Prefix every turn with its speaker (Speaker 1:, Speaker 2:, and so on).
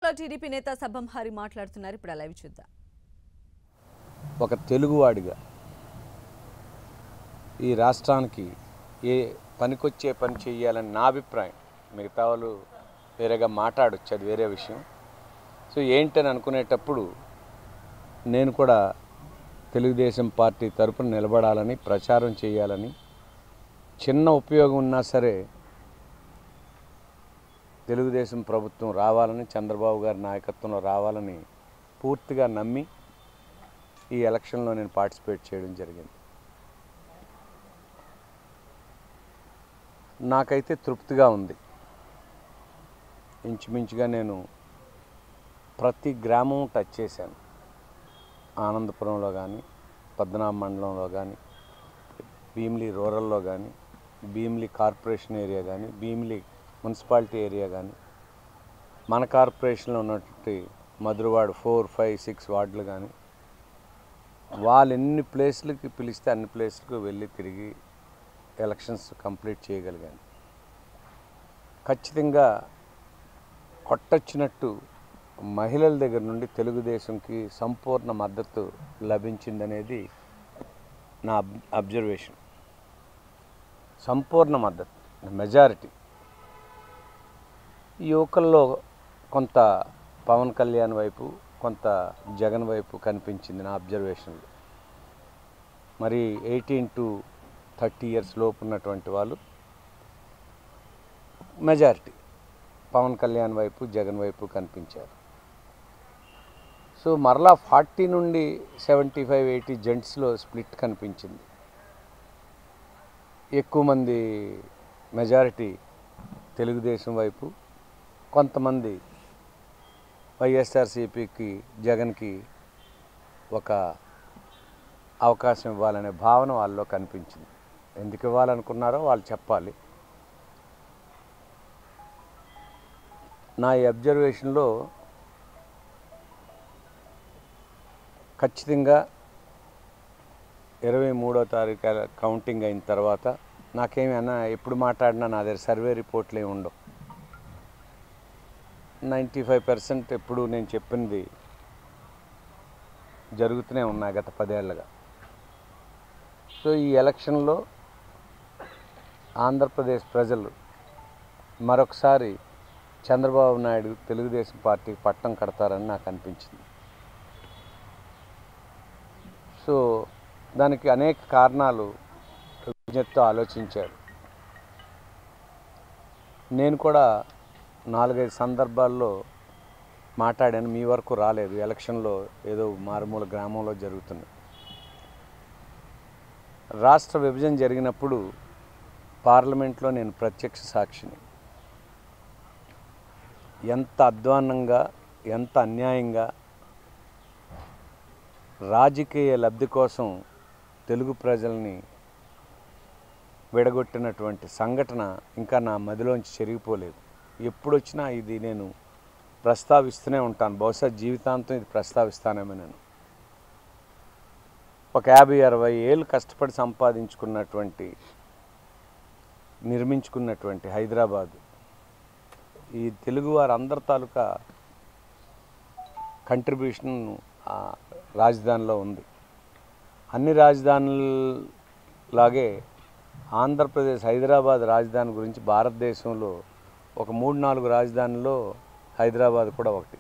Speaker 1: విషయంలో టీడీపీ నేత సబ్బం హరి మాట్లాడుతున్నారు. ఇప్పుడు లైవ్ చూద్దాం.
Speaker 2: ఒక తెలుగువాడిగా ఈ రాష్ట్రానికి ఏ పనికొచ్చే పని చేయాలని నా అభిప్రాయం. మిగతా వాళ్ళు వేరేగా మాట్లాడొచ్చు, అది వేరే విషయం. సో ఏంటని అనుకునేటప్పుడు నేను కూడా తెలుగుదేశం పార్టీ తరపున నిలబడాలని, ప్రచారం చేయాలని, చిన్న ఉపయోగం ఉన్నా సరే తెలుగుదేశం ప్రభుత్వం రావాలని, చంద్రబాబు గారి నాయకత్వంలో రావాలని పూర్తిగా నమ్మి ఈ ఎలక్షన్లో నేను పార్టిసిపేట్ చేయడం జరిగింది. నాకైతే తృప్తిగా ఉంది. ఇంచుమించుగా నేను ప్రతి గ్రామం టచ్ చేశాను. ఆనందపురంలో కానీ, పద్మనాభ మండలంలో కానీ, భీమిలి రూరల్లో కానీ, భీమిలి కార్పొరేషన్ ఏరియా కానీ, భీమిలి మున్సిపాలిటీ ఏరియా కానీ, మన కార్పొరేషన్లో ఉన్నటువంటి మధురవాడ 4, 5, 6 వార్డులు కానీ, వాళ్ళు ఎన్ని ప్లేస్లకి పిలిస్తే అన్ని ప్లేస్లకు వెళ్ళి తిరిగి ఎలక్షన్స్ కంప్లీట్ చేయగలిగాను. ఖచ్చితంగా కొట్టొచ్చినట్టు మహిళల దగ్గర నుండి తెలుగుదేశంకి సంపూర్ణ మద్దతు లభించిందనేది నా అబ్జర్వేషన్. సంపూర్ణ మద్దతు, మెజారిటీ. యువకుల్లో కొంత పవన్ కళ్యాణ్ వైపు, కొంత జగన్ వైపు కనిపించింది నా అబ్జర్వేషన్లో. మరి 18 to 30 years లోపు ఉన్నటువంటి వాళ్ళు మెజారిటీ పవన్ కళ్యాణ్ వైపు, జగన్ వైపు కనిపించారు. సో మరలా 40 నుండి 75-80 జెంట్స్లో స్ప్లిట్ కనిపించింది. ఎక్కువ మంది మెజారిటీ తెలుగుదేశం వైపు, కొంతమంది వైఎస్ఆర్సీపీకి, జగన్కి ఒక అవకాశం ఇవ్వాలనే భావన వాళ్ళలో కనిపించింది. ఎందుకు ఇవ్వాలనుకున్నారో వాళ్ళు చెప్పాలి. నా ఈ అబ్జర్వేషన్లో ఖచ్చితంగా 23వ తారీఖు కౌంటింగ్ అయిన తర్వాత నాకేమైనా ఎప్పుడు మాట్లాడినా నా దగ్గర సర్వే రిపోర్ట్లు ఏమి ఉండవు. 95% ఎప్పుడు నేను చెప్పింది జరుగుతూనే ఉన్నాయి గత 10 ఏళ్ళుగా. సో ఈ ఎలక్షన్లో ఆంధ్రప్రదేశ్ ప్రజలు మరొకసారి చంద్రబాబు నాయుడు తెలుగుదేశం పార్టీకి పట్టం కడతారని నాకు అనిపించింది. సో దానికి అనేక కారణాలు విజ్ఞతతో ఆలోచించారు. నేను కూడా 4-5 సందర్భాల్లో మాట్లాడాను. మీ వరకు రాలేదు. ఎలక్షన్లో ఏదో మారుమూల గ్రామంలో జరుగుతుంది. రాష్ట్ర విభజన జరిగినప్పుడు పార్లమెంట్లో నేను ప్రత్యక్ష సాక్షిని. ఎంత అధ్వాన్నంగా, ఎంత అన్యాయంగా రాజకీయ లబ్ధి కోసం తెలుగు ప్రజల్ని విడగొట్టినటువంటి సంఘటన ఇంకా నా మదిలోంచి చెరిగిపోలేదు. ఎప్పుడొచ్చినా ఇది నేను ప్రస్తావిస్తూనే ఉంటాను. బహుశా జీవితాంతం ఇది ప్రస్తావిస్తానేమో. నేను ఒక 50-60 ఏళ్ళు కష్టపడి సంపాదించుకున్నటువంటి, నిర్మించుకున్నటువంటి హైదరాబాద్ ఈ తెలుగు వారందరి తాలూకా కంట్రిబ్యూషన్ రాజధానిలో ఉంది. అన్ని రాజధానులాగే ఆంధ్రప్రదేశ్ హైదరాబాద్ రాజధాని గురించి భారతదేశంలో ఒక 3-4 రాజధానుల్లో హైదరాబాద్ కూడా ఒకటి.